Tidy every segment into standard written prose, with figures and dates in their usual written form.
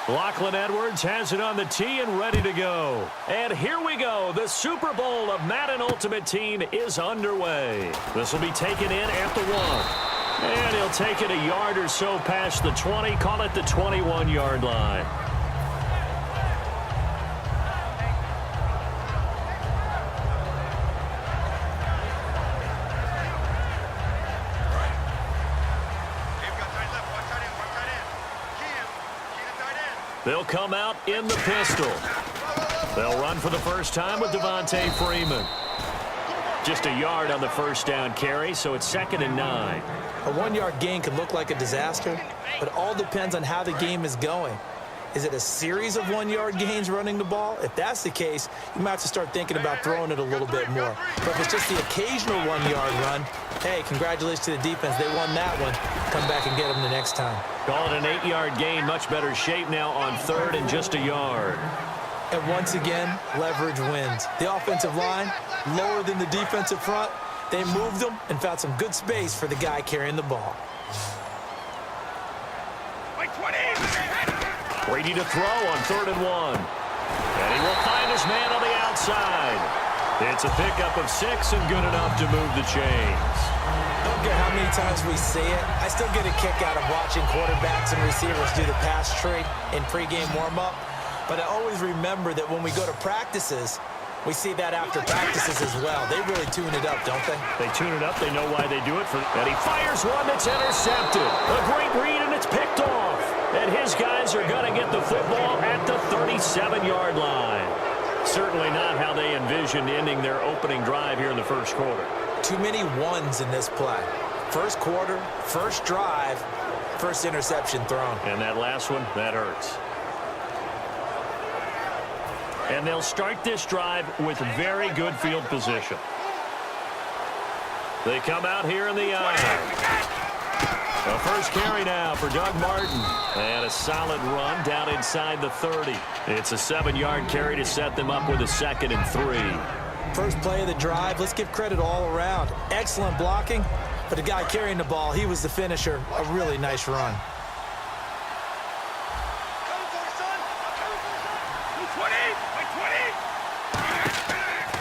Lachlan Edwards has it on the tee and ready to go. And here we go. The Super Bowl of Madden Ultimate Team is underway. This will be taken in at the 1. And he'll take it a yard or so past the 20. Call it the 21-yard line. They'll come out in the pistol. They'll run for the first time with Devontae Freeman. Just a yard on the first down carry, so it's 2nd and 9. A 1-yard gain can look like a disaster, but it all depends on how the game is going. Is it a series of 1-yard gains running the ball? If that's the case, you might have to start thinking about throwing it a little bit more. But if it's just the occasional 1-yard run, hey, congratulations to the defense. They won that one. Come back and get them the next time. Call it an 8-yard gain. Much better shape now on 3rd and just a yard. And once again, leverage wins. The offensive line, lower than the defensive front. They moved them and found some good space for the guy carrying the ball. Brady to throw on 3rd and 1. And he will find his man on the outside. It's a pickup of 6 and good enough to move the chains. Don't care how many times we see it. I still get a kick out of watching quarterbacks and receivers do the pass tree in pregame warm-up. But I always remember that when we go to practices, we see that after practices as well. They really tune it up, don't they? They tune it up. They know why they do it. And he fires one that's intercepted. A great read, and it's picked off. And his guys are going to get the football at the 37-yard line. Certainly not how they envisioned ending their opening drive here in the first quarter. Too many ones in this play. First quarter, first drive, first interception thrown. And that last one, that hurts. And they'll start this drive with very good field position. They come out here in the eye. The first carry now for Doug Martin. And a solid run down inside the 30. It's a 7-yard carry to set them up with a 2nd and 3. First play of the drive, let's give credit all around. Excellent blocking, but the guy carrying the ball, he was the finisher. A really nice run.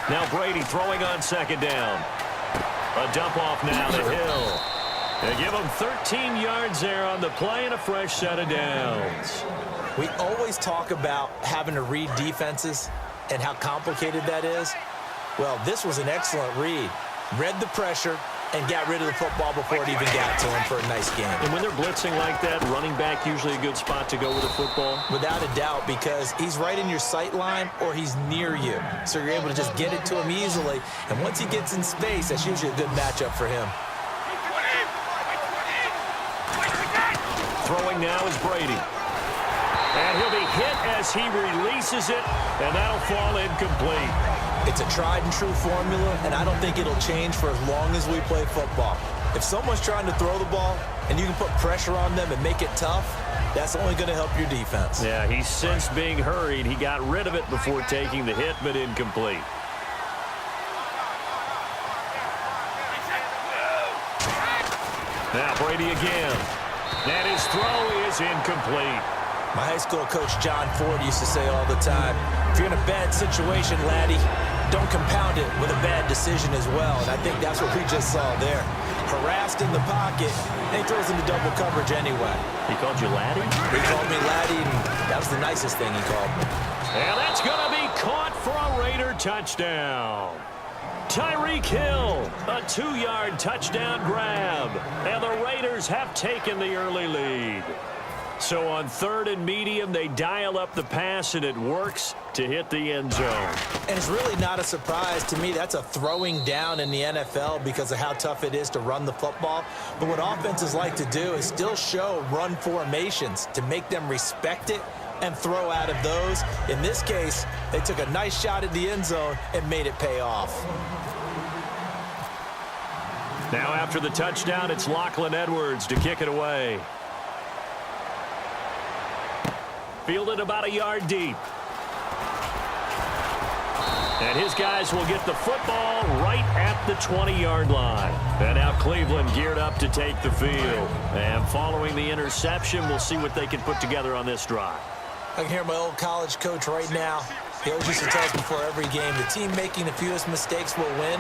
Now Brady throwing on 2nd down. A dump off now to Hill. They give him 13 yards there on the play and a fresh set of downs. We always talk about having to read defenses and how complicated that is. Well, this was an excellent read. Read the pressure and got rid of the football before it even got to him for a nice game. And when they're blitzing like that, running back usually a good spot to go with the football? Without a doubt, because he's right in your sight line or he's near you. So you're able to just get it to him easily. And once he gets in space, that's usually a good matchup for him. Throwing now is Brady. And he'll be hit as he releases it, and that'll fall incomplete. It's a tried-and-true formula, and I don't think it'll change for as long as we play football. If someone's trying to throw the ball and you can put pressure on them and make it tough, that's only going to help your defense. Yeah, he's since being hurried. He got rid of it before taking the hit, but incomplete. Now Brady again. And his throw is incomplete. My high school coach, John Ford, used to say all the time, if you're in a bad situation, laddie, don't compound it with a bad decision as well. And I think that's what we just saw there. Harassed in the pocket, and he throws into double coverage anyway. He called you laddie? He called me laddie, and that was the nicest thing he called me. And that's going to be caught for a Raider touchdown. Tyreek Hill, a 2-yard touchdown grab. And the Raiders have taken the early lead. So on 3rd and medium, they dial up the pass, and it works to hit the end zone. And it's really not a surprise to me. That's a throwing down in the NFL because of how tough it is to run the football. But what offenses like to do is still show run formations to make them respect it and throw out of those. In this case, they took a nice shot at the end zone and made it pay off. Now after the touchdown, it's Lachlan Edwards to kick it away. Fielded about a yard deep. And his guys will get the football right at the 20-yard line. And now Cleveland geared up to take the field. And following the interception, we'll see what they can put together on this drive. I can hear my old college coach right now. He always used to tell us before every game, the team making the fewest mistakes will win.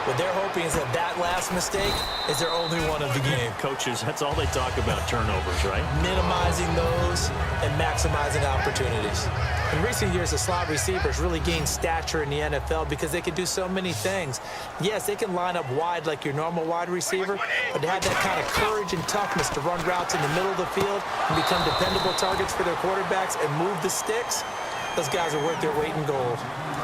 What they're hoping is that that last mistake is their only one of the game. Coaches, that's all they talk about, turnovers, right? Minimizing those and maximizing opportunities. In recent years, the slot receivers really gained stature in the NFL because they can do so many things. Yes, they can line up wide like your normal wide receiver, but to have that kind of courage and toughness to run routes in the middle of the field and become dependable targets for their quarterbacks and move the sticks, those guys are worth their weight in gold.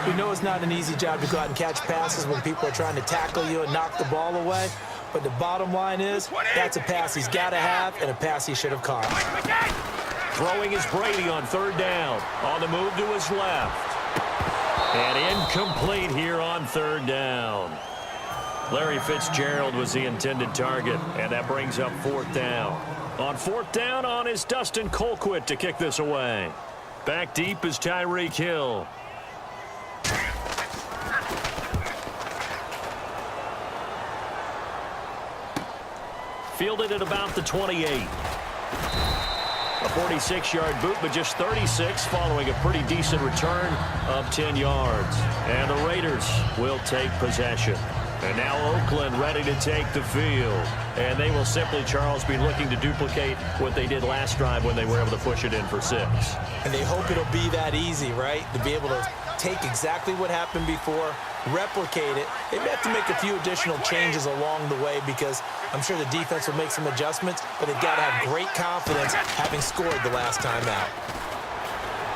We know it's not an easy job to go out and catch passes when people are trying to tackle you and knock the ball away, but the bottom line is that's a pass he's got to have and a pass he should have caught. Throwing is Brady on third down. On the move to his left. And incomplete here on third down. Larry Fitzgerald was the intended target, and that brings up fourth down. On fourth down is Dustin Colquitt to kick this away. Back deep is Tyreek Hill. Fielded at about the 28. A 46-yard boot, but just 36 following a pretty decent return of 10 yards. And the Raiders will take possession. And now Oakland ready to take the field. And they will simply, Charles, be looking to duplicate what they did last drive when they were able to push it in for 6. And they hope it'll be that easy, right? To be able to take exactly what happened before, replicate it. They may have to make a few additional changes along the way because I'm sure the defense will make some adjustments, but they've got to have great confidence having scored the last time out.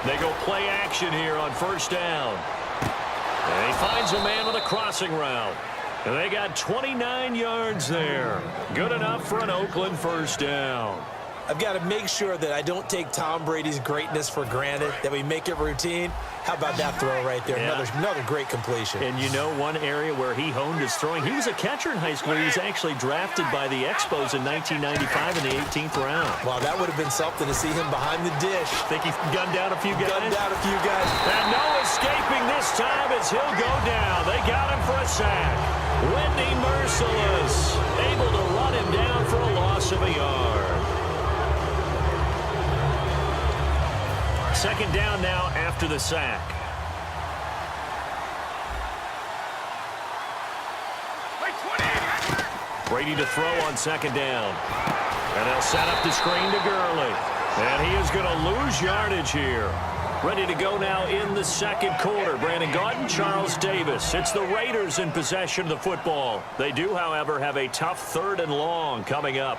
They go play action here on first down. And he finds a man with a crossing route. And they got 29 yards there. Good enough for an Oakland first down. I've got to make sure that I don't take Tom Brady's greatness for granted, that we make it routine. How about that throw right there? Yeah. Another great completion. And you know one area where he honed his throwing? He was a catcher in high school. He was actually drafted by the Expos in 1995 in the 18th round. Wow, that would have been something to see him behind the dish. Think he gunned down a few guys? Gunned down a few guys. And no escaping this time as he'll go down. They got him for a sack. Whitney Merciless able to run him down for a loss of a yard. Second down now after the sack. Brady to throw on second down. And they'll set up the screen to Gurley. And he is going to lose yardage here. Ready to go now in the second quarter. Brandon Gaudin, Charles Davis. It's the Raiders in possession of the football. They do, however, have a tough third and long coming up.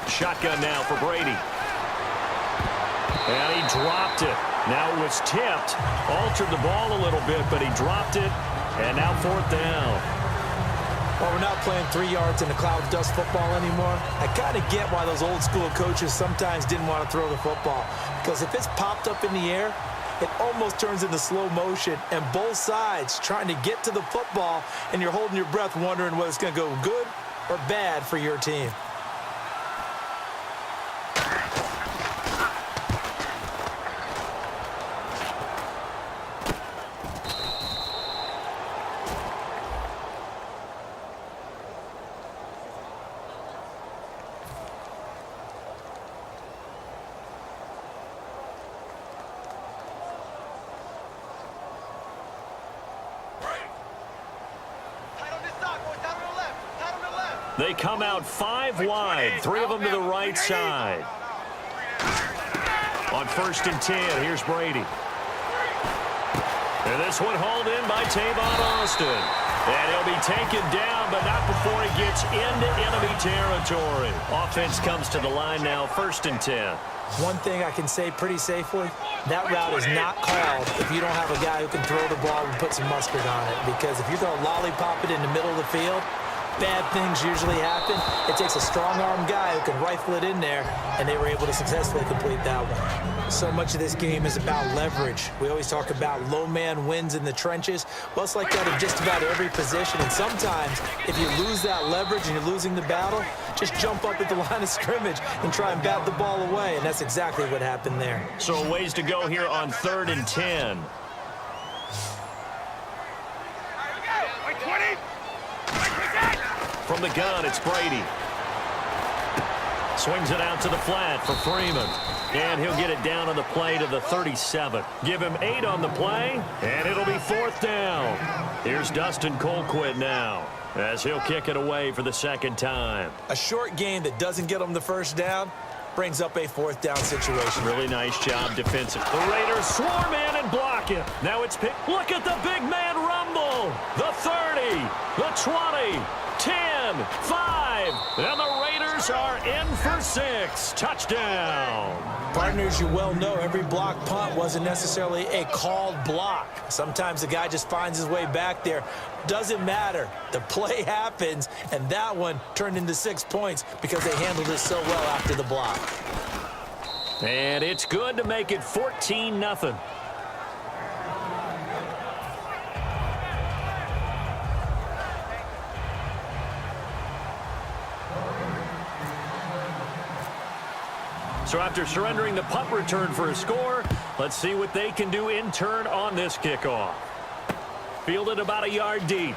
Shotgun now for Brady. And he dropped it. Now it was tipped. Altered the ball a little bit, but he dropped it. And now fourth down. Well, we're not playing 3 yards in a cloud of dust football anymore. I kind of get why those old school coaches sometimes didn't want to throw the football. Because if it's popped up in the air, it almost turns into slow motion. And both sides trying to get to the football, and you're holding your breath wondering whether it's going to go good or bad for your team. They come out 5 wide, 3 of them to the right side. On first and 10, here's Brady. And this one hauled in by Tavon Austin. And he'll be taken down, but not before he gets into enemy territory. Offense comes to the line now, first and 10. One thing I can say pretty safely, that route is not called if you don't have a guy who can throw the ball and put some mustard on it. Because if you're going to lollipop it in the middle of the field, bad things usually happen. It takes a strong-arm guy who can rifle it in there, and they were able to successfully complete that one. So much of this game is about leverage. We always talk about low man wins in the trenches. Well, it's like that in just about every position, and sometimes if you lose that leverage and you're losing the battle, just jump up at the line of scrimmage and try and bat the ball away, and that's exactly what happened there. So a ways to go here on third and 10. From the gun, it's Brady. Swings it out to the flat for Freeman. And he'll get it down on the play to the 37. Give him 8 on the play, and it'll be 4th down. Here's Dustin Colquitt now, as he'll kick it away for the 2nd time. A short game that doesn't get him the first down brings up a 4th down situation. Really nice job defensive. The Raiders swarm in and block it. Now it's picked. Look at the big man rumble. The 30, the 20, 10, 5, and the Raiders are in for 6. Touchdown. Partners, you well know every block punt wasn't necessarily a called block. Sometimes the guy just finds his way back there. Doesn't matter. The play happens, and that one turned into 6 points because they handled it so well after the block. And it's good to make it 14-0. So after surrendering the punt return for a score, let's see what they can do in turn on this kickoff. Fielded about a yard deep.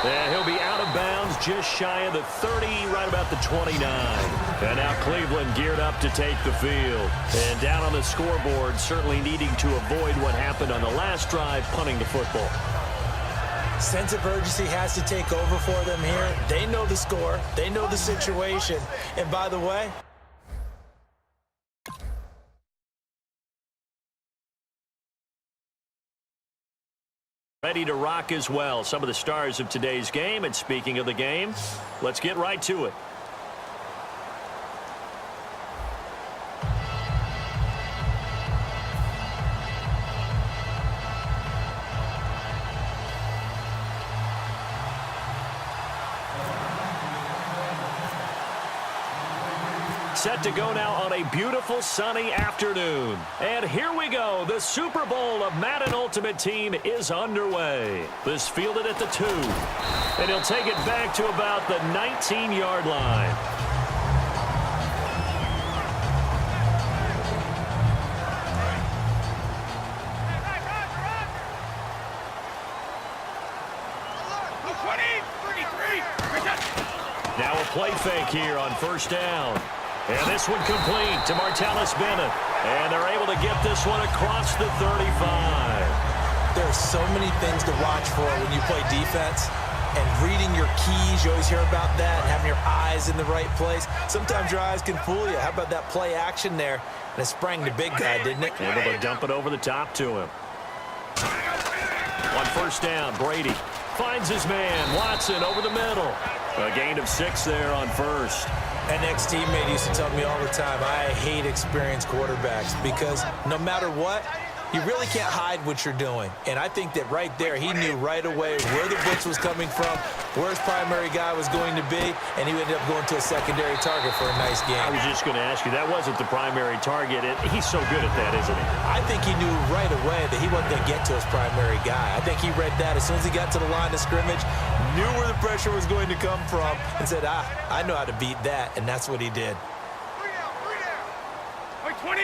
And he'll be out of bounds just shy of the 30, right about the 29. And now Cleveland geared up to take the field. And down on the scoreboard, certainly needing to avoid what happened on the last drive, punting the football. Sense of urgency has to take over for them here. They know the score. They know the situation. And by the way, ready to rock as well. Some of the stars of today's game. And speaking of the game, let's get right to it. Set to go now on a beautiful sunny afternoon. And here we go. The Super Bowl of Madden Ultimate Team is underway. This fielded at the 2. And he'll take it back to about the 19-yard line. Now a play fake here on 1st down. And this one complete to Martellus Bennett. And they're able to get this one across the 35. there are so many things to watch for when you play defense. And reading your keys, you always hear about that, having your eyes in the right place. Sometimes your eyes can fool you. How about that play action there? And it sprang the big guy, didn't it? Able to dump it over the top to him. On 1st down, Brady finds his man, Watson, over the middle. A gain of 6 there on 1st. An ex-teammate used to tell me all the time, I hate experienced quarterbacks because no matter what, you really can't hide what you're doing. And I think that right there, he knew right away where the blitz was coming from, where his primary guy was going to be, and he ended up going to a secondary target for a nice game. I was just going to ask you, that wasn't the primary target. He's so good at that, isn't he? I think he knew right away that he wasn't going to get to his primary guy. I think he read that as soon as he got to the line of scrimmage, knew where the pressure was going to come from, and said, I know how to beat that, and that's what he did. 20.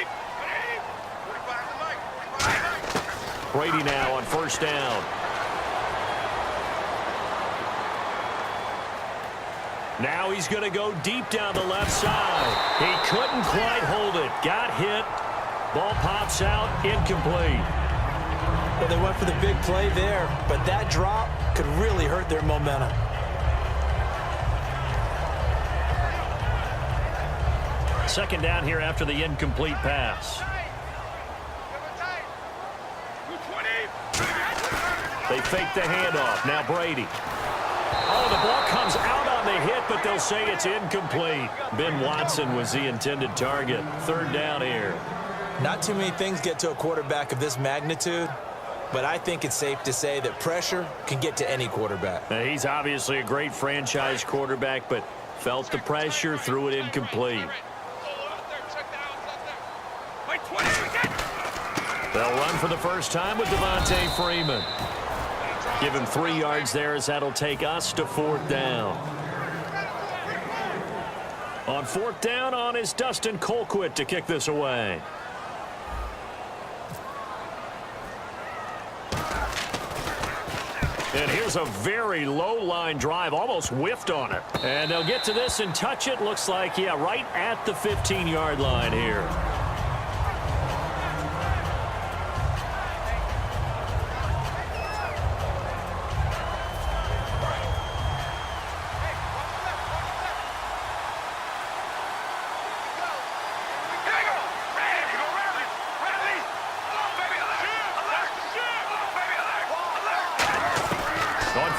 Brady now on 1st down. Now he's going to go deep down the left side. He couldn't quite hold it. Got hit. Ball pops out. Incomplete. Well, they went for the big play there, but that drop could really hurt their momentum. Second down here after the incomplete pass. They fake the handoff. Now Brady. Oh, the ball comes out on the hit, but they'll say it's incomplete. Ben Watson was the intended target. 3rd down here. Not too many things get to a quarterback of this magnitude, but I think it's safe to say that pressure can get to any quarterback. Now, he's obviously a great franchise quarterback, but felt the pressure, threw it incomplete. They'll run for the first time with Devontae Freeman. Give him 3 yards there as that'll take us to 4th down. On 4th down on is Dustin Colquitt to kick this away. And here's a very low line drive, almost whiffed on it. And they'll get to this and touch it. Looks like, yeah, right at the 15-yard line here.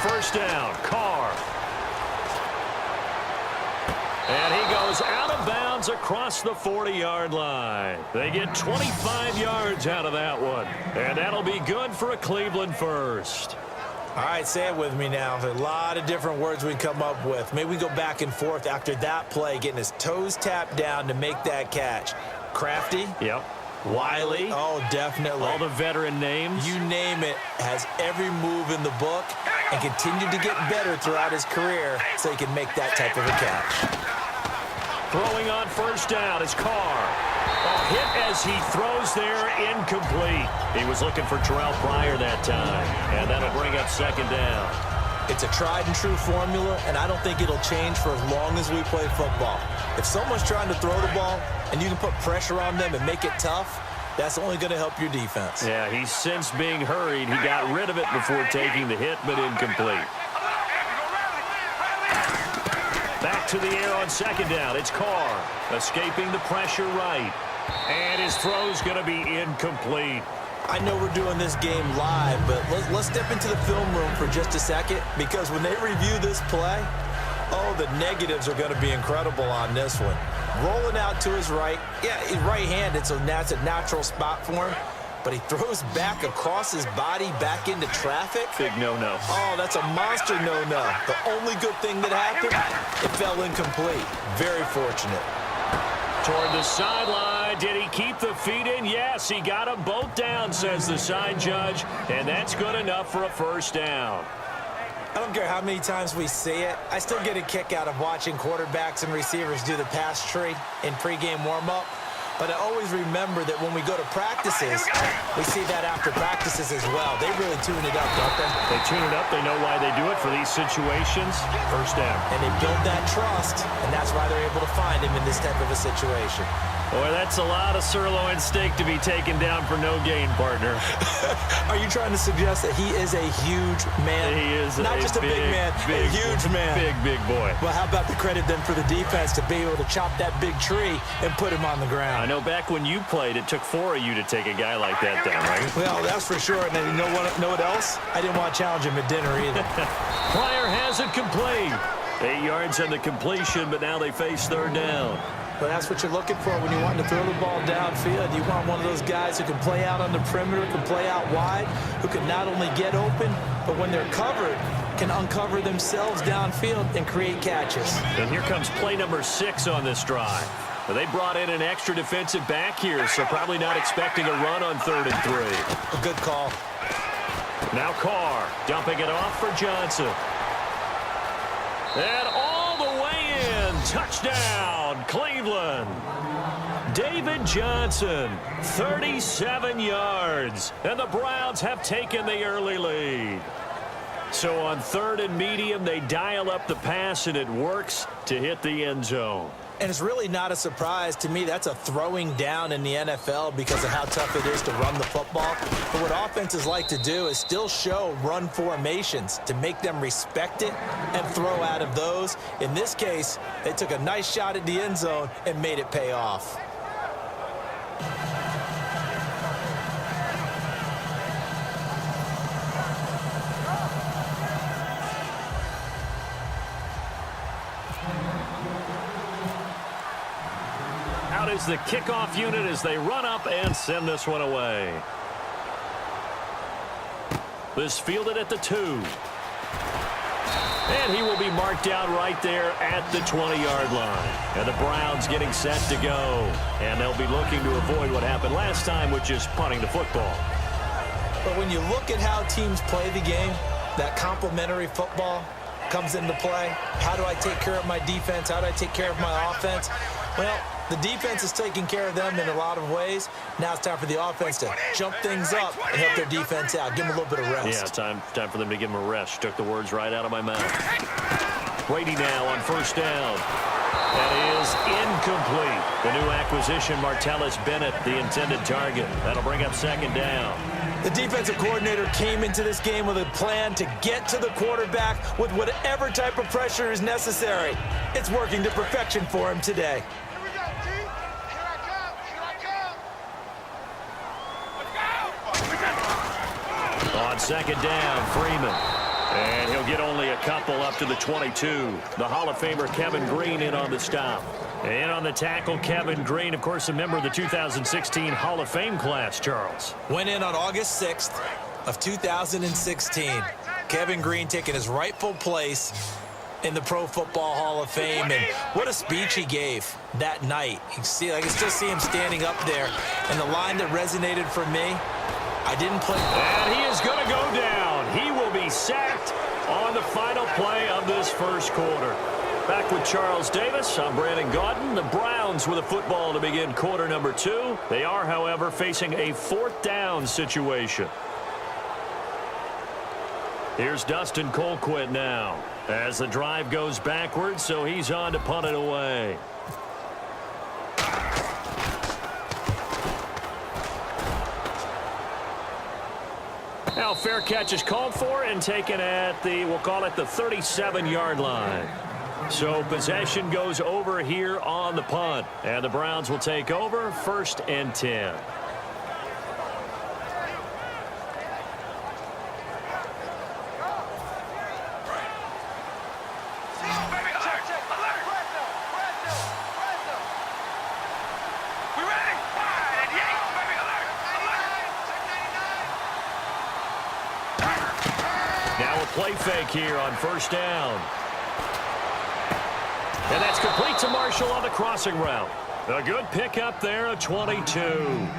First down, Carr. And he goes out of bounds across the 40-yard line. They get 25 yards out of that one. And that'll be good for a Cleveland first. All right, say it with me now. There's a lot of different words we come up with. Maybe we go back and forth after that play, getting his toes tapped down to make that catch. Crafty? Yep. Wiley? Oh, definitely. All the veteran names? You name it, has every move in the book and continued to get better throughout his career so he can make that type of a catch. Throwing on first down is Carr. A hit as he throws there, incomplete. He was looking for Terrell Pryor that time, and that'll bring up second down. It's a tried and true formula, and I don't think it'll change for as long as we play football. If someone's trying to throw the ball and you can put pressure on them and make it tough, that's only going to help your defense. Yeah, he's since being hurried. He got rid of it before taking the hit, but incomplete. Back to the air on second down. It's Carr escaping the pressure right. And his throw's going to be incomplete. I know we're doing this game live, but let's step into the film room for just a second, because when they review this play, oh, the negatives are going to be incredible on this one. Rolling out to his right. Yeah, he's right-handed, so that's a natural spot for him. But he throws back across his body back into traffic. Big no-no. Oh, that's a monster no-no. The only good thing that happened, it fell incomplete. Very fortunate. Toward the sideline. Did he keep the feet in? Yes, he got them both down, says the side judge. And that's good enough for a first down. I don't care how many times we see it. I still get a kick out of watching quarterbacks and receivers do the pass tree in pregame warm-up. But I always remember that when we go to practices, we see that after practices as well. They really tune it up, don't they? They tune it up. They know why they do it for these situations. First down. And they build that trust, and that's why they're able to find him in this type of a situation. Boy, that's a lot of sirloin steak to be taken down for no gain, partner. Are you trying to suggest that he is a huge man? He is not just a big man, a huge man. Big boy. Well, how about the credit then for the defense to be able to chop that big tree and put him on the ground? I know back when you played, it took 4 of you to take a guy like that down, right? Well, that's for sure. And then you know what else? I didn't want to challenge him at dinner either. Pryor has it complete. 8 yards on the completion, but now they face third down. But that's what you're looking for when you want to throw the ball downfield. You want one of those guys who can play out on the perimeter, can play out wide, who can not only get open, but when they're covered, can uncover themselves downfield and create catches. And here comes play number 6 on this drive. Well, they brought in an extra defensive back here, so probably not expecting a run on 3rd and 3. A good call. Now Carr dumping it off for Johnson. And all the way in. Touchdown, Cleveland. David Johnson, 37 yards. And the Browns have taken the early lead. So on 3rd and medium, they dial up the pass, and it works to hit the end zone. And it's really not a surprise to me. That's a throwing down in the NFL because of how tough it is to run the football. But what offenses like to do is still show run formations to make them respect it and throw out of those. In this case, they took a nice shot at the end zone and made it pay off. Out is the kickoff unit as they run up and send this one away. This fielded at the 2. And he will be marked down right there at the 20-yard line. And the Browns getting set to go. And they'll be looking to avoid what happened last time, which is punting the football. But when you look at how teams play the game, that complementary football comes into play. How do I take care of my defense? How do I take care of my offense? Well, the defense is taking care of them in a lot of ways. Now it's time for the offense to jump things up and help their defense out. Give them a little bit of rest. Yeah, time for them to give them a rest. Took the words right out of my mouth. Brady now on first down. That is incomplete. The new acquisition, Martellus Bennett, the intended target. That'll bring up second down. The defensive coordinator came into this game with a plan to get to the quarterback with whatever type of pressure is necessary. It's working to perfection for him today. Here we go, T. Here I come. Here I come. On second down, Freeman. And he'll get only a couple up to the 22. The Hall of Famer Kevin Greene in on the stop. And on the tackle, Kevin Greene, of course, a member of the 2016 Hall of Fame class, Charles. Went in on August 6th of 2016. Kevin Greene taking his rightful place in the Pro Football Hall of Fame. And what a speech he gave that night. You can see, I can still see him standing up there. And the line that resonated for me, I didn't play. And he is going to go down. He will be sacked on the final play of this first quarter. Back with Charles Davis, I'm Brandon Gaudin. The Browns with a football to begin quarter number 2. They are, however, facing a fourth down situation. Here's Dustin Colquitt now as the drive goes backwards, so he's on to punt it away. Now fair catch is called for and taken at the, we'll call it the 37-yard line. So possession goes over here on the punt. And the Browns will take over, 1st and 10. Now a play fake here on first down. And that's complete to Marshall on the crossing route. A good pickup there, a 22.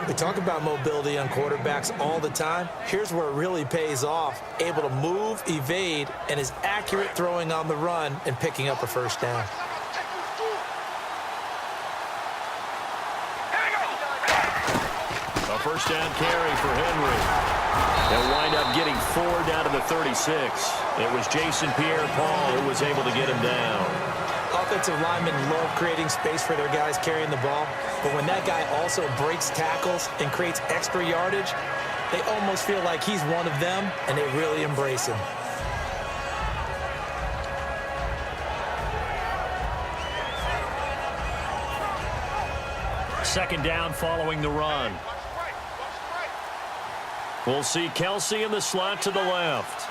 We talk about mobility on quarterbacks all the time. Here's where it really pays off. Able to move, evade, and is accurate throwing on the run and picking up a first down. A first down carry for Henry. They'll wind up getting 4 down to the 36. It was Jason Pierre-Paul who was able to get him down. Offensive linemen love creating space for their guys carrying the ball, but when that guy also breaks tackles and creates extra yardage, they almost feel like he's one of them, and they really embrace him. Second down following the run. We'll see Kelsey in the slot to the left.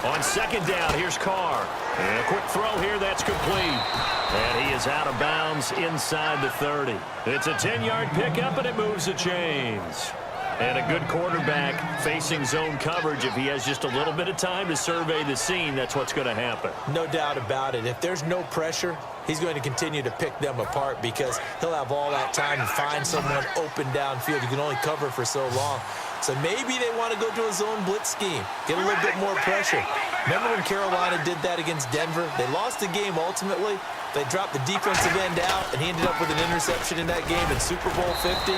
On second down, here's Carr. And a quick throw here, that's complete. And he is out of bounds inside the 30. It's a 10-yard pickup, and it moves the chains. And a good quarterback facing zone coverage. If he has just a little bit of time to survey the scene, that's what's going to happen. No doubt about it. If there's no pressure, he's going to continue to pick them apart because he'll have all that time to find someone open downfield. You can only cover for so long. So maybe they want to go to a zone blitz scheme, get a little bit more pressure. Remember when Carolina did that against Denver? They lost the game ultimately. They dropped the defensive end out, and he ended up with an interception in that game in Super Bowl 50.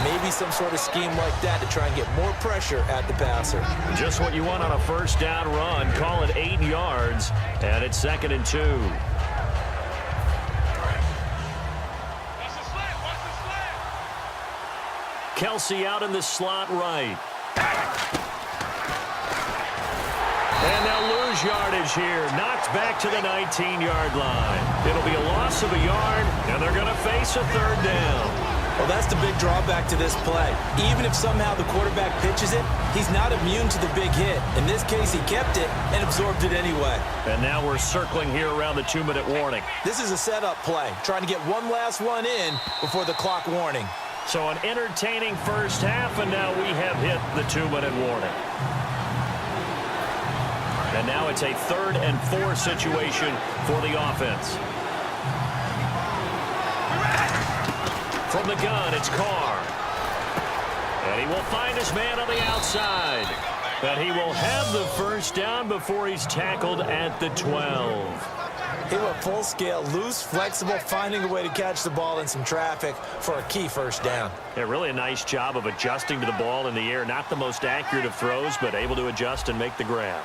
Maybe some sort of scheme like that to try and get more pressure at the passer. Just what you want on a first down run. Call it 8 yards, and it's 2nd and 2. Kelsey out in the slot right. And they'll lose yardage here. Knocked back to the 19-yard line. It'll be a loss of a yard, and they're going to face a 3rd down. Well, that's the big drawback to this play. Even if somehow the quarterback pitches it, he's not immune to the big hit. In this case, he kept it and absorbed it anyway. And now we're circling here around the 2-minute warning. This is a setup play, trying to get one last one in before the clock warning. So an entertaining first half, and now we have hit the 2-minute warning. And now it's a 3rd and 4 situation for the offense. From the gun, it's Carr. And he will find his man on the outside. But he will have the first down before he's tackled at the 12. He went full scale, loose, flexible, finding a way to catch the ball in some traffic for a key first down. Yeah, really a nice job of adjusting to the ball in the air. Not the most accurate of throws, but able to adjust and make the grab.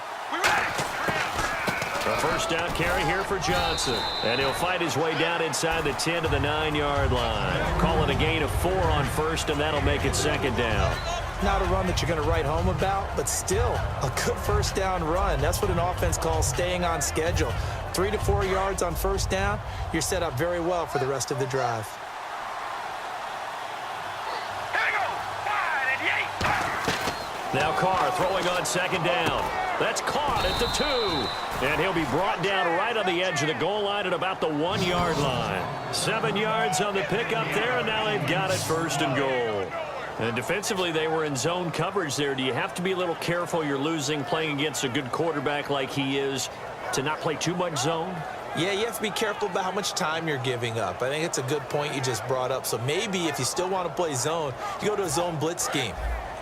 A first down carry here for Johnson. And he'll fight his way down inside the 10 to the 9-yard line. Call it a gain of 4 on first, and that'll make it second down. Not a run that you're going to write home about, but still a good first down run. That's what an offense calls staying on schedule. 3 to 4 yards on first down, you're set up very well for the rest of the drive. Now Carr throwing on second down. That's caught at the 2. And he'll be brought down right on the edge of the goal line at about the 1-yard line. 7 yards on the pickup there, and now they've got it first and goal. And defensively, they were in zone coverage there. Do you have to be a little careful you're losing playing against a good quarterback like he is to not play too much zone? Yeah, you have to be careful about how much time you're giving up. I think it's a good point you just brought up. So maybe if you still want to play zone, you go to a zone blitz scheme.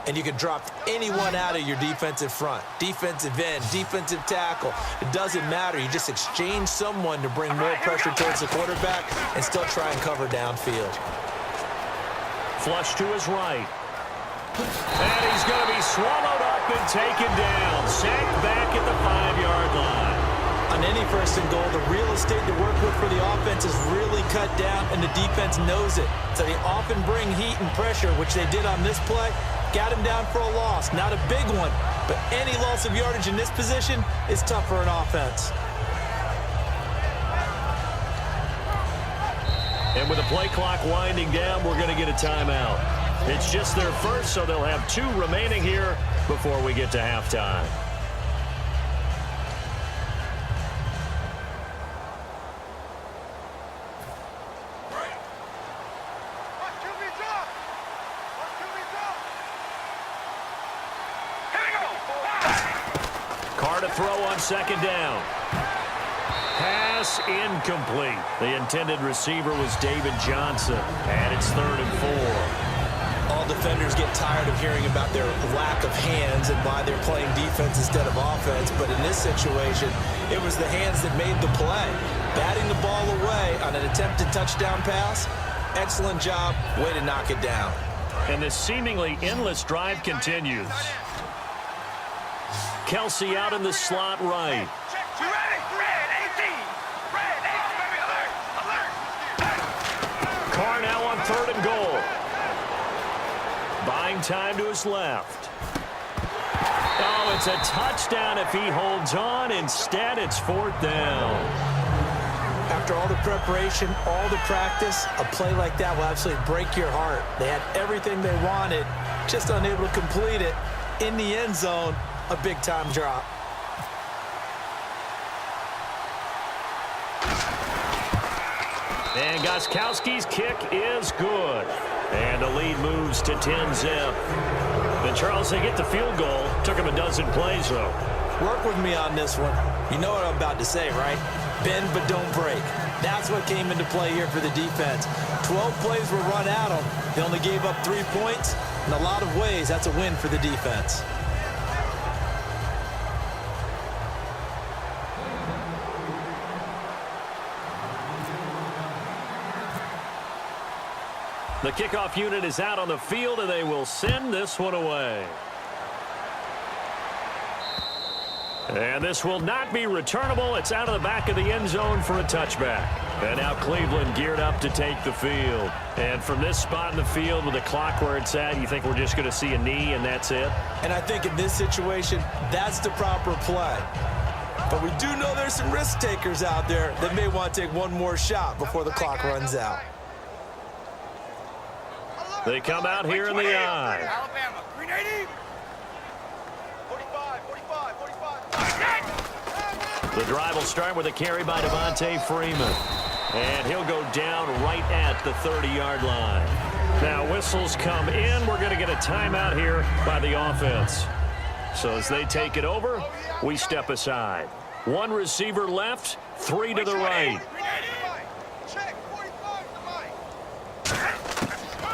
And you can drop anyone out of your defensive front, defensive end, defensive tackle. It doesn't matter. You just exchange someone to bring more pressure towards the quarterback and still try and cover downfield. Flush to his right. And he's going to be swallowed up and taken down. Sacked back at the 5-yard line. On any first and goal, the real estate to work with for the offense is really cut down, and the defense knows it. So they often bring heat and pressure, which they did on this play. Got him down for a loss. Not a big one, but any loss of yardage in this position is tough for an offense. And with the play clock winding down, we're going to get a timeout. It's just their first, so they'll have 2 remaining here before we get to halftime. Carr to throw on second down. Pass incomplete. The intended receiver was David Johnson, and it's 3rd and 4. All defenders get tired of hearing about their lack of hands and why they're playing defense instead of offense, but in this situation, it was the hands that made the play. Batting the ball away on an attempted touchdown pass, excellent job, way to knock it down. And this seemingly endless drive continues. Kelsey out in the slot right. Carr now on 3rd and goal. Buying time to his left. Oh, it's a touchdown if he holds on. Instead, it's 4th down. After all the preparation, all the practice, a play like that will absolutely break your heart. They had everything they wanted, just unable to complete it. In the end zone, a big-time drop. And Gostkowski's kick is good. And the lead moves to 10-zip. And Charles, they get the field goal. Took him a dozen plays, though. Work with me on this one. You know what I'm about to say, right? Bend but don't break. That's what came into play here for the defense. 12 plays were run at them. They only gave up 3 points. In a lot of ways, that's a win for the defense. The kickoff unit is out on the field, and they will send this one away. And this will not be returnable. It's out of the back of the end zone for a touchback. And now Cleveland geared up to take the field. And from this spot in the field with the clock where it's at, you think we're just going to see a knee and that's it? And I think in this situation, that's the proper play. But we do know there's some risk takers out there that may want to take one more shot before the clock runs out. They come out here in the eye. Alabama, 380. 45, 45. The drive will start with a carry by Devontae Freeman. And he'll go down right at the 30-yard line. Now whistles come in. We're going to get a timeout here by the offense. So as they take it over, we step aside. 1 receiver left, 3 to the right.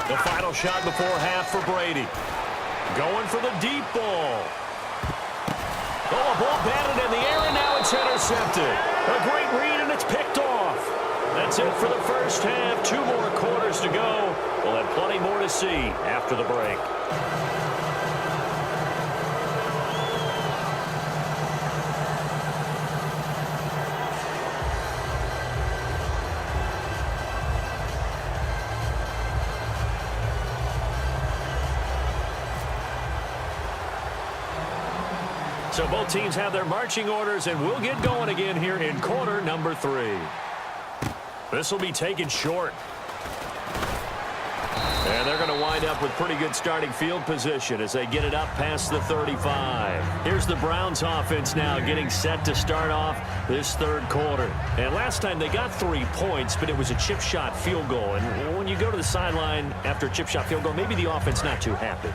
The final shot before half for Brady. Going for the deep ball. Oh, a ball batted in the air, and now it's intercepted. A great read, and it's picked off. That's it for the first half. 2 more quarters to go. We'll have plenty more to see after the break. So both teams have their marching orders, and we'll get going again here in quarter number 3. This will be taken short. And they're going to wind up with pretty good starting field position as they get it up past the 35. Here's the Browns offense now getting set to start off this third quarter. And last time they got 3 points, but it was a chip shot field goal. And when you go to the sideline after a chip shot field goal, maybe the offense not too happy.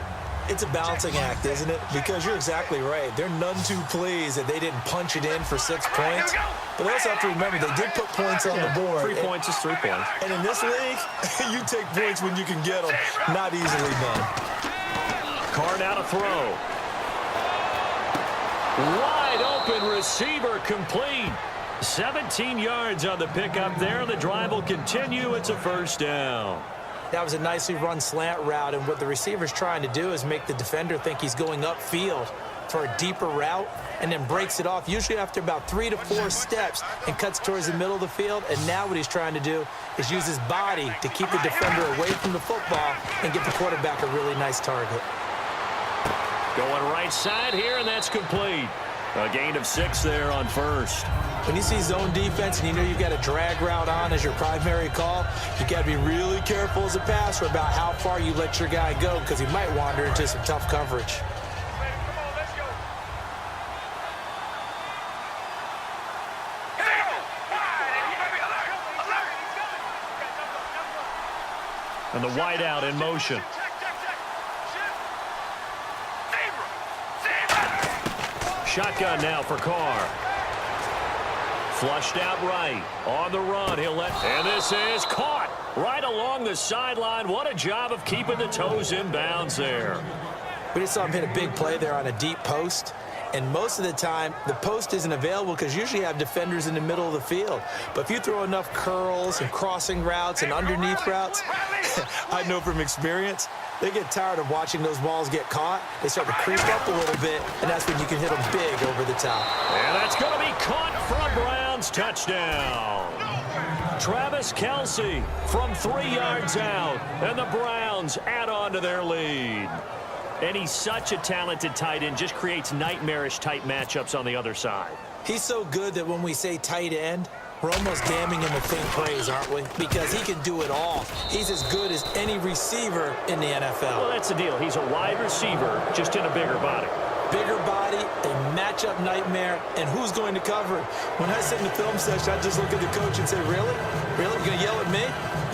It's a balancing act, isn't it? Because you're exactly right. They're none too pleased that they didn't punch it in for 6 points. But they also have to remember they did put points on the board. 3 points is 3 points. And in this league, you take points when you can get them. Not easily done. Carr out to throw. Wide open receiver complete. 17 yards on the pickup there. The drive will continue. It's a first down. That was a nicely run slant route, and what the receiver's trying to do is make the defender think he's going upfield for a deeper route and then breaks it off, usually after about 3 to 4 steps, and cuts towards the middle of the field. And now what he's trying to do is use his body to keep the defender away from the football and give the quarterback a really nice target. Going right side here, and that's complete. A gain of 6 there on first. When you see zone defense and you know you've got a drag route on as your primary call, you got to be really careful as a passer about how far you let your guy go, because he might wander into some tough coverage. And the wideout in motion. Shotgun now for Carr. Flushed out right. On the run, he'll let... And this is caught right along the sideline. What a job of keeping the toes in bounds there. We just saw him hit a big play there on a deep post. And most of the time, the post isn't available because you usually have defenders in the middle of the field. But if you throw enough curls and crossing routes and underneath routes, I know from experience, they get tired of watching those balls get caught. They start to creep up a little bit, and that's when you can hit them big over the top. And that's going to be caught for a Browns touchdown. Travis Kelce from 3 yards out, and the Browns add on to their lead. And he's such a talented tight end, just creates nightmarish-type matchups on the other side. He's so good that when we say tight end, we're almost damning him with faint praise, aren't we? Because he can do it all. He's as good as any receiver in the NFL. Well, that's the deal. He's a wide receiver, just in a bigger body. Bigger body, a matchup nightmare, and who's going to cover it? When I sit in the film session, I just look at the coach and say, really? Really? You're going to yell at me?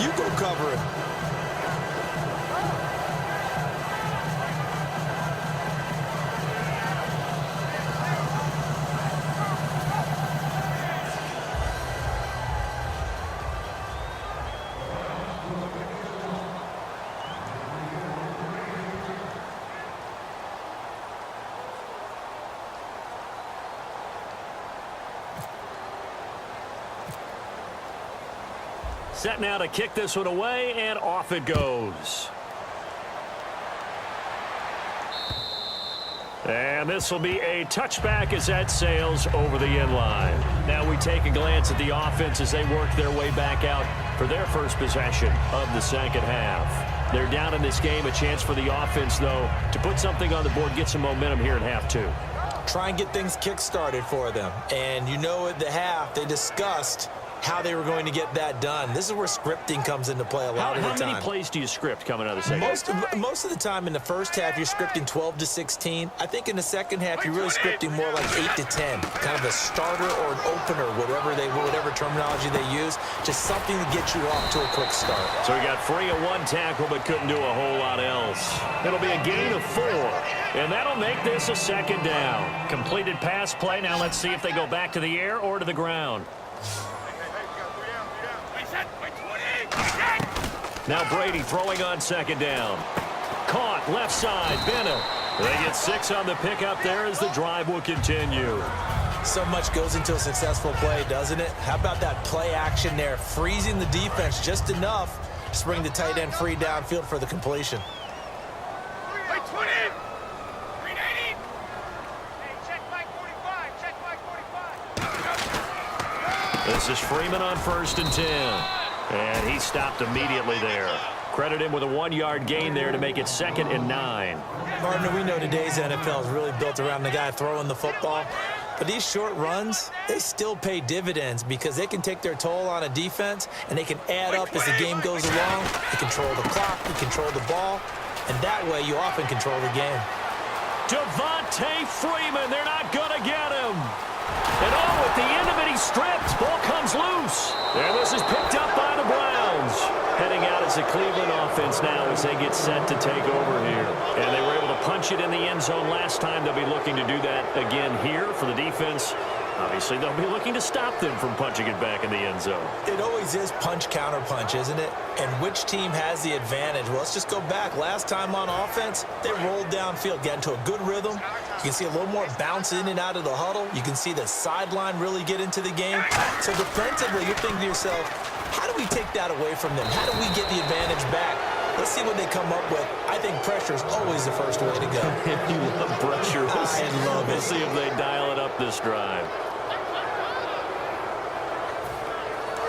You go cover it. Set now to kick this one away, and off it goes. And this will be a touchback as that sails over the end line. Now we take a glance at the offense as they work their way back out for their first possession of the second half. They're down in this game. A chance for the offense, though, to put something on the board, get some momentum here in half 2. Try and get things kick-started for them. And you know at the half, they discussed how they were going to get that done. This is where scripting comes into play a lot of the time. How many plays do you script coming out of the second half? Most of the time in the first half, you're scripting 12 to 16. I think in the second half, you're really scripting more like 8 to 10. Kind of a starter or an opener, whatever terminology they use. Just something to get you off to a quick start. So we got free of 1 tackle, but couldn't do a whole lot else. It'll be a gain of 4, and that'll make this a second down. Completed pass play. Now let's see if they go back to the air or to the ground. Now Brady throwing on second down. Caught left side. Bennett They get 6 on the pickup there as the drive will continue. So much goes into a successful play, doesn't it? How about that play action there, freezing the defense just enough to bring the tight end free downfield for the completion. Hey, 20! 380! Hey, check Mike 45. Check Mike 45. This is Freeman on 1st and 10. And he stopped immediately there. Credit him with a 1-yard gain there to make it 2nd and 9. Partner, we know today's NFL is really built around the guy throwing the football. But these short runs, they still pay dividends because they can take their toll on a defense and they can add up as the game goes along. They control the clock, they control the ball, and that way you often control the game. Devontae Freeman, they're not going to get him. And at the end of it, he stripped. Ball comes loose. And this is picked up by the Browns. Heading out as the Cleveland offense now as they get set to take over here. And they were able to punch it in the end zone last time. They'll be looking to do that again here for the defense. Obviously, they'll be looking to stop them from punching it back in the end zone. It always is punch-counter-punch, isn't it? And which team has the advantage? Well, let's just go back. Last time on offense, they rolled downfield, got into a good rhythm. You can see a little more bounce in and out of the huddle. You can see the sideline really get into the game. So defensively, you're thinking to yourself, how do we take that away from them? How do we get the advantage back? Let's see what they come up with. I think pressure is always the first way to go. You love pressure. I love it. We'll see if they dial it up this drive.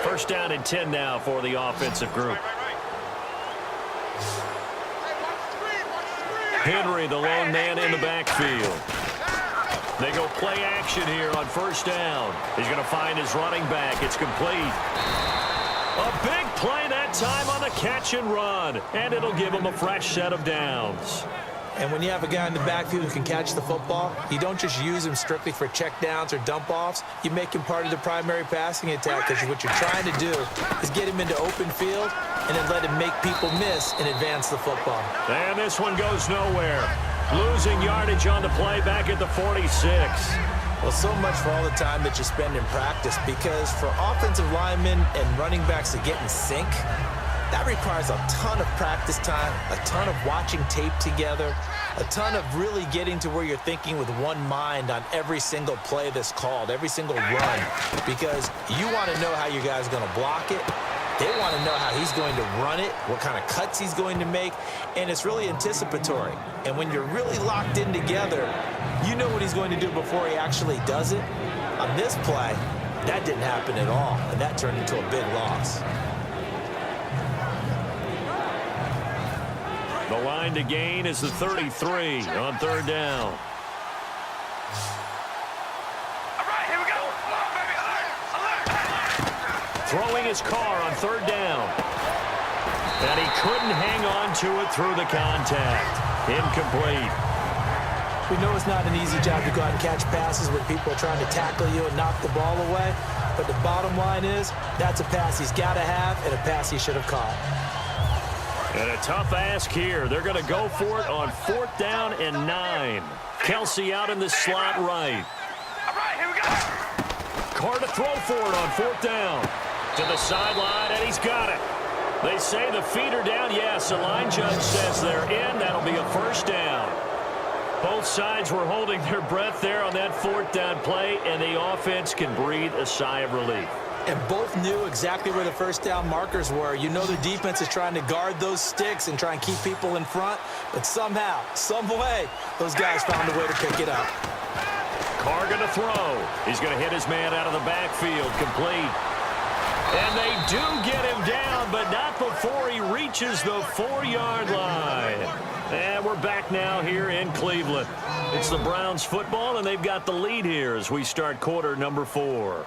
1st down and 10 now for the offensive group. Henry, the lone man in the backfield. They go play action here on 1st down. He's going to find his running back. It's complete. A big play that time on the catch and run. And it'll give him a fresh set of downs. And when you have a guy in the backfield who can catch the football, you don't just use him strictly for checkdowns or dump-offs. You make him part of the primary passing attack because what you're trying to do is get him into open field and then let him make people miss and advance the football. And this one goes nowhere. Losing yardage on the play back at the 46. Well, so much for all the time that you spend in practice because for offensive linemen and running backs to get in sync, that requires a ton of practice time, a ton of watching tape together, a ton of really getting to where you're thinking with one mind on every single play that's called, every single run, because you want to know how your guy's going to block it. They want to know how he's going to run it, what kind of cuts he's going to make, and it's really anticipatory. And when you're really locked in together, you know what he's going to do before he actually does it. On this play, that didn't happen at all, and that turned into a big loss. The line to gain is the 33 on 3rd down. All right, here we go. Come on, baby. Alert. Throwing his car on 3rd down. And he couldn't hang on to it through the contact. Incomplete. We know it's not an easy job to go out and catch passes when people are trying to tackle you and knock the ball away. But the bottom line is, that's a pass he's got to have and a pass he should have caught. And a tough ask here. They're going to go for it on 4th down and 9. Kelsey out in the slot right. All right, here we go. Carr to throw for it on 4th down. To the sideline, and he's got it. They say the feet are down. Yes, the line judge says they're in. That'll be a 1st down. Both sides were holding their breath there on that 4th down play, and the offense can breathe a sigh of relief. And both knew exactly where the 1st down markers were. You know the defense is trying to guard those sticks and try and keep people in front, but somehow, some way, those guys found a way to pick it up. Carr going to throw. He's going to hit his man out of the backfield, complete. And they do get him down, but not before he reaches the 4-yard line. And we're back now here in Cleveland. It's the Browns football, and they've got the lead here as we start quarter number 4.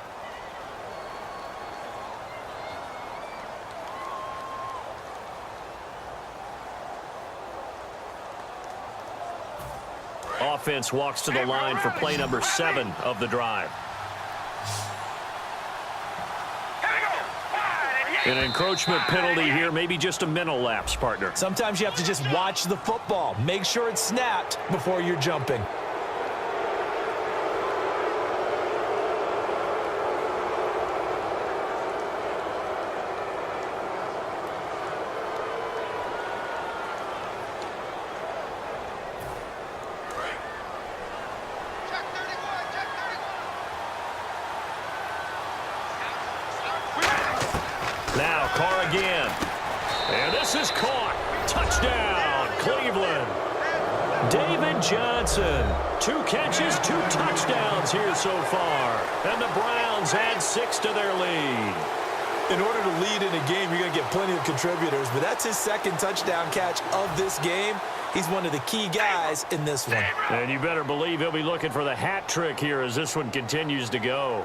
Offense walks to the line for play number 7 of the drive. An encroachment penalty here, maybe just a mental lapse, partner. Sometimes you have to just watch the football. Make sure it's snapped before you're jumping. Now Carr again. And this is caught. Touchdown, Cleveland. David Johnson. 2 catches, 2 touchdowns here so far. And the Browns add 6 to their lead. In order to lead in a game, you're going to get plenty of contributors, but that's his 2nd touchdown catch of this game. He's one of the key guys in this one. And you better believe he'll be looking for the hat trick here as this one continues to go.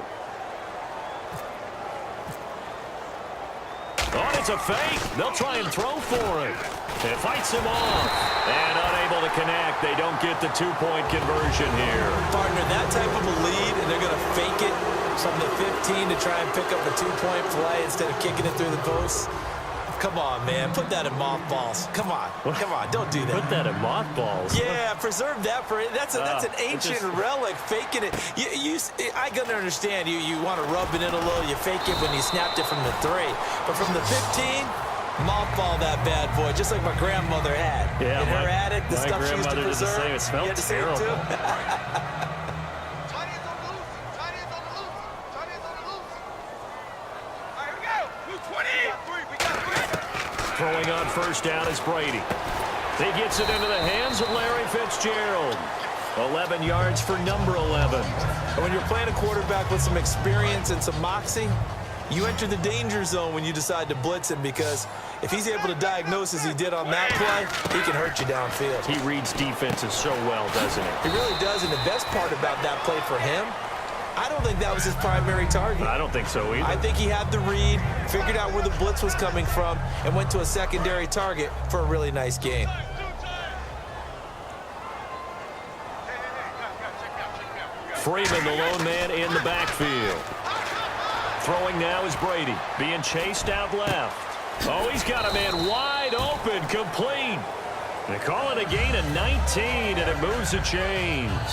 Oh, it's a fake. They'll try and throw for it. It fights him off. And unable to connect. They don't get the 2-point conversion here. Partner, that type of a lead, and they're going to fake it from the 15 to try and pick up a 2-point play instead of kicking it through the posts. Come on, man. Put that in mothballs. Come on. Come on. Don't do that. Put that in mothballs. Yeah, preserve that for it. That's an ancient relic, faking it. I can understand you want to rub it in a little. You fake it when you snapped it from the 3. But from the 15, mothball that bad boy, just like my grandmother had. Yeah, in her attic, the stuff she used to preserve. It smelled terrible. Too? Throwing on first down is Brady. He gets it into the hands of Larry Fitzgerald. 11 yards for number 11. And when you're playing a quarterback with some experience and some moxie, you enter the danger zone when you decide to blitz him, because if he's able to diagnose as he did on that play, he can hurt you downfield. He reads defenses so well, doesn't he? He really does, and the best part about that play for him, I don't think that was his primary target. I don't think so either. I think he had the read, figured out where the blitz was coming from, and went to a secondary target for a really nice game. Freeman, the lone man in the backfield. Throwing now is Brady, being chased out left. Oh, he's got a man wide open, complete. They call it a gain of 19, and it moves the chains.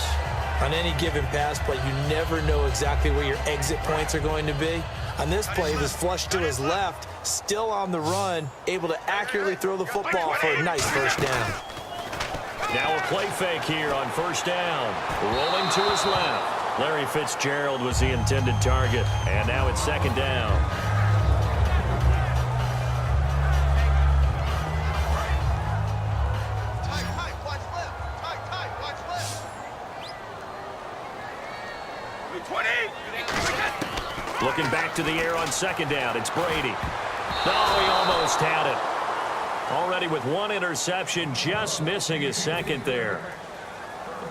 On any given pass play, you never know exactly where your exit points are going to be. On this play, he was flushed to his left, still on the run, able to accurately throw the football for a nice first down. Now a play fake here on first down. Rolling to his left. Larry Fitzgerald was the intended target, and now it's second down. Looking back to the air on second down. It's Brady. Oh, he almost had it. Already with 1 interception, just missing his 2nd there.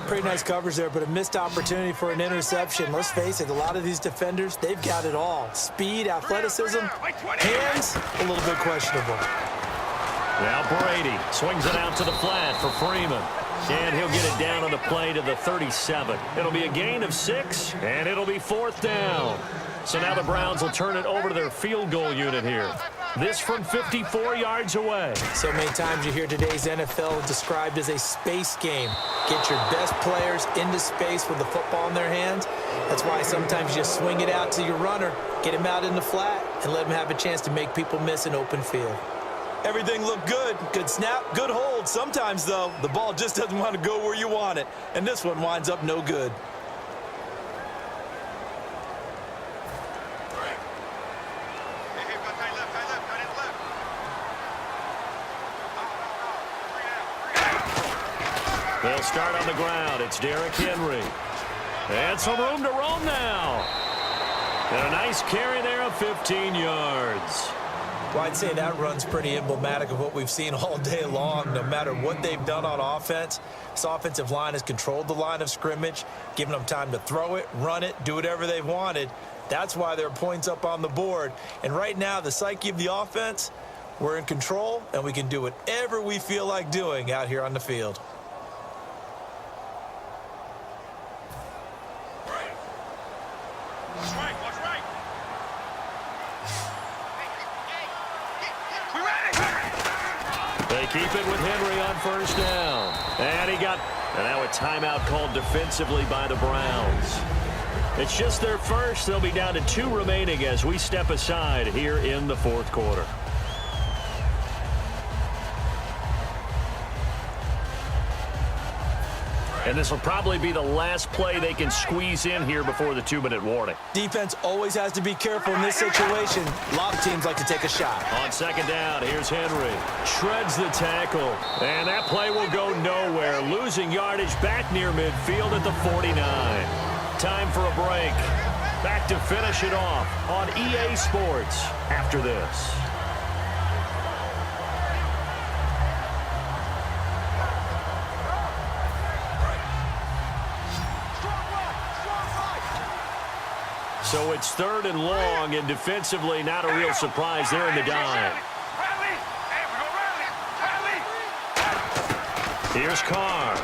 Pretty nice coverage there, but a missed opportunity for an interception. Let's face it, a lot of these defenders, they've got it all. Speed, athleticism, hands, a little bit questionable. Now Brady swings it out to the flat for Freeman. And he'll get it down on the play to the 37. It'll be a gain of 6, and it'll be 4th down. So now the Browns will turn it over to their field goal unit here. This from 54 yards away. So many times you hear today's NFL described as a space game. Get your best players into space with the football in their hands. That's why sometimes you just swing it out to your runner, get him out in the flat, and let him have a chance to make people miss an open field. Everything looked good. Good snap, good hold. Sometimes, though, the ball just doesn't want to go where you want it. And this one winds up no good. They'll start on the ground. It's Derrick Henry. And some room to roam now. And a nice carry there of 15 yards. Well, I'd say that run's pretty emblematic of what we've seen all day long. No matter what they've done on offense, this offensive line has controlled the line of scrimmage, given them time to throw it, run it, do whatever they've wanted. That's why there are points up on the board. And right now, the psyche of the offense, we're in control, and we can do whatever we feel like doing out here on the field. They keep it with Henry on first down. And now a timeout called defensively by the Browns. It's just their first. They'll be down to 2 remaining as we step aside here in the 4th quarter. And this will probably be the last play they can squeeze in here before the 2-minute warning. Defense always has to be careful in this situation. A lot of teams like to take a shot. On second down, here's Henry. Shreds the tackle. And that play will go nowhere. Losing yardage back near midfield at the 49. Time for a break. Back to finish it off on EA Sports after this. So it's 3rd and long, and defensively not a real surprise there in the dime. Here's Carr.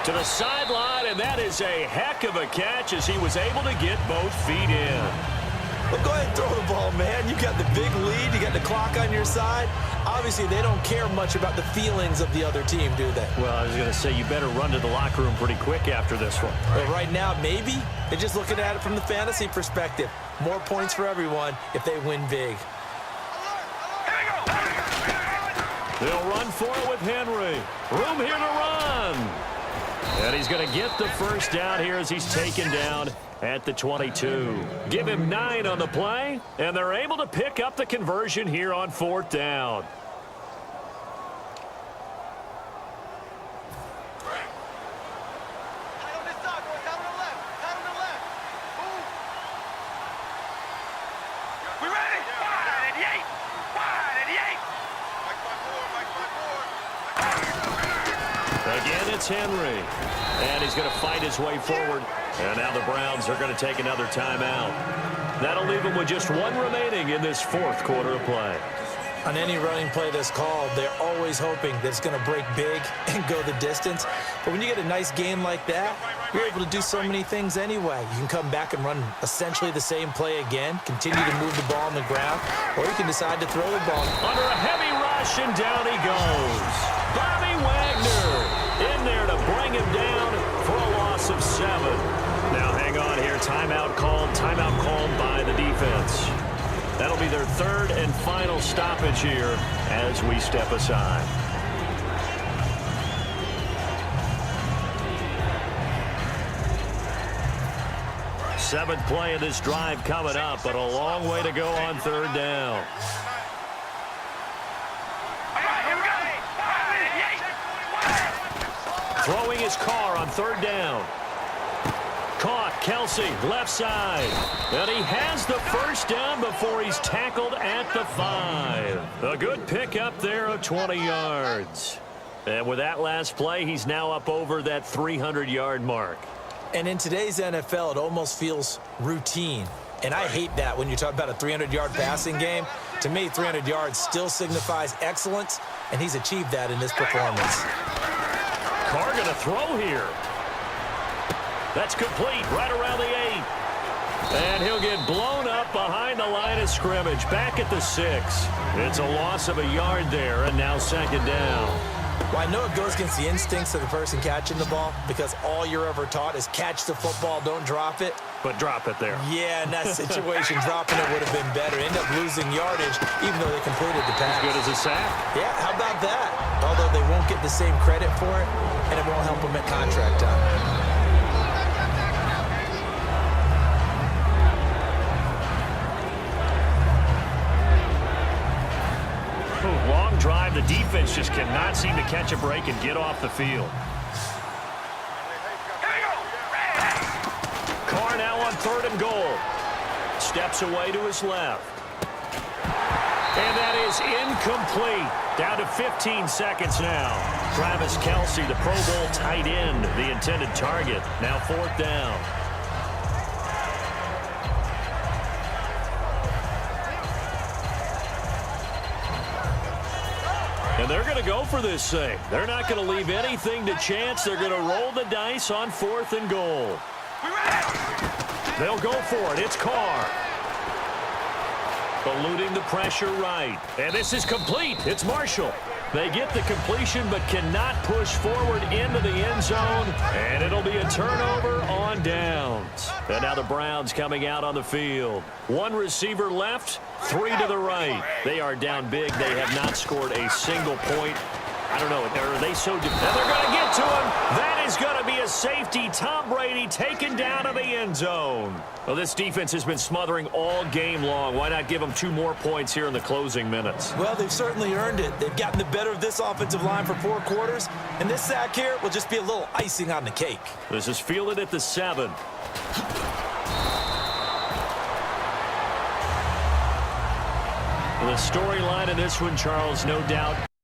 To the sideline, and that is a heck of a catch as he was able to get both feet in. Well, go ahead and throw the ball, man. You got the big lead. You got the clock on your side. Obviously, they don't care much about the feelings of the other team, do they? Well, I was going to say you better run to the locker room pretty quick after this one. But right now, maybe they're just looking at it from the fantasy perspective. More points for everyone if they win big. They'll run for it with Henry. Room here to run. And he's going to get the first down here as he's taken down at the 22. Give him 9 on the play, and they're able to pick up the conversion here on 4th down. Again, it's Henry. And he's going to fight his way forward. And now the Browns are going to take another timeout. That'll leave them with just 1 remaining in this 4th quarter of play. On any running play that's called, they're always hoping that it's going to break big and go the distance. But when you get a nice game like that, you're able to do so many things anyway. You can come back and run essentially the same play again, continue to move the ball on the ground, or you can decide to throw the ball. Under a heavy rush, and down he goes. Bobby Wagner in there to bring him down for a loss of 7. Now hang on here. Timeout called by the defense. That'll be their 3rd and final stoppage here as we step aside. Seventh play of this drive coming up, but a long way to go on 3rd down. Throwing his Carr on 3rd down. Caught, Kelsey, left side. And he has the first down before he's tackled at the 5. A good pickup there of 20 yards. And with that last play, he's now up over that 300-yard mark. And in today's NFL, it almost feels routine. And I hate that when you talk about a 300-yard passing game. To me, 300 yards still signifies excellence, and he's achieved that in this performance. Carr going to throw here. That's complete right around the 8. And he'll get blown up behind the line of scrimmage. Back at the 6. It's a loss of a yard there, and now 2nd down. Well, I know it goes against the instincts of the person catching the ball because all you're ever taught is catch the football, don't drop it. But drop it there. Yeah, in that situation, dropping it would have been better. End up losing yardage, even though they completed the pass. As good as a sack. Yeah, how about that? Although they won't get the same credit for it, and it won't help them at contract time. Long drive. The defense just cannot seem to catch a break and get off the field. Carr now on 3rd and goal. Steps away to his left. And that is incomplete. Down to 15 seconds now. Travis Kelce, the Pro Bowl tight end, the intended target. Now 4th down. And they're going to go for this thing. They're not going to leave anything to chance. They're going to roll the dice on 4th and goal. They'll go for it. It's Carr. Eluding the pressure right. And this is complete. It's Marshall. They get the completion but cannot push forward into the end zone. And it'll be a turnover on downs. And now the Browns coming out on the field. 1 receiver left, 3 to the right. They are down big. They have not scored a single point I don't know. Are they so... And they're going to get to him. That is going to be a safety. Tom Brady taken down to the end zone. Well, this defense has been smothering all game long. Why not give them 2 more points here in the closing minutes? Well, they've certainly earned it. They've gotten the better of this offensive line for 4 quarters, and this sack here will just be a little icing on the cake. This is fielded at the 7. The storyline in this one, Charles, no doubt.